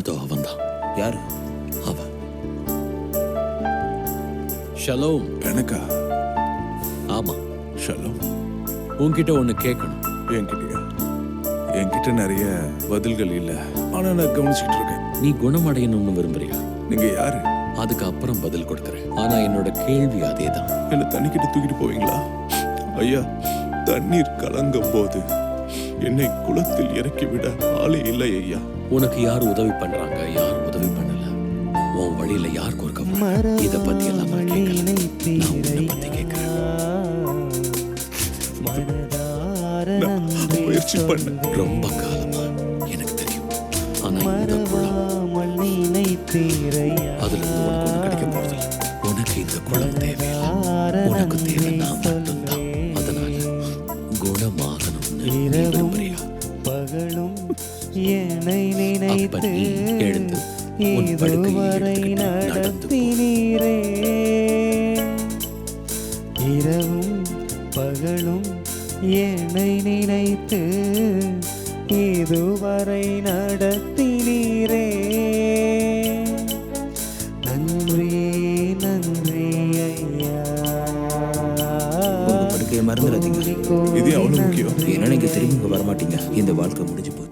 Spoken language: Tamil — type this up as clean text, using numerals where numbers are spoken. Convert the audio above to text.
அதோ அவன்தான். யாரு? அவன். ஷலோம். எனக்கா? ஆமா, ஷலோம். உன்கிட்ட ஒண்ணு கேட்கணும். என்கிட்டயா? என்கிட்ட நிறைய பதில்கள் இல்ல, ஆனா நான் கவனிச்சுட்டு இருக்கேன். நீ குணமடையணும்னு விரும்புறியா? நீங்க யாரு? அதுக்கு அப்புறம் பதில் கொடுக்கறேன். ஆனா என்னோட கேள்வி அதேதான். என்ன தண்ணிக்கிட்ட தூக்கிட்டு போவீங்களா? ஐயா, தண்ணீர் கலங்கும் போது என்னை குளத்தில் இறக்கி விட ஆளே இல்லை ஐயா. உனக்கு யார் உதவி பண்றாங்க, யார் உதவி பண்ணல, உன் வழியில யார் கொடுக்க, இத பத்தி எல்லாம் நான் கேட்கல. நான் உன்னை பத்தி கேட்கிறேன். நான் முயற்சி பண்ணேன் ரொம்ப காலமா எனக்கு தெரியும். ஆனா இந்த குளம், அதுல இருந்து உனக்கு ஒண்ணு கிடைக்க போறதில்ல. உனக்கு இந்த குளம் தேவையில்லை, உனக்கு தேவை நான் மட்டும்தான். அதனால குணமாகணும்னு நீ விரும்புறியா? அப்ப நீ எழுந்து உன் படுக்கையை நடந்து போ. இரவும் பகலும் என்னை நினைத்து இதுவரை நடத்தினீரே. நன்றி நன்றி ஐயா. உங்க படுக்கையை மறந்துடாதீங்க. இது அவ்வளவு முக்கியம். ஏன்னா நீங்க திரும்பி இங்க வரமாட்டீங்க. இந்த வாழ்க்கை முடிஞ்சு போய்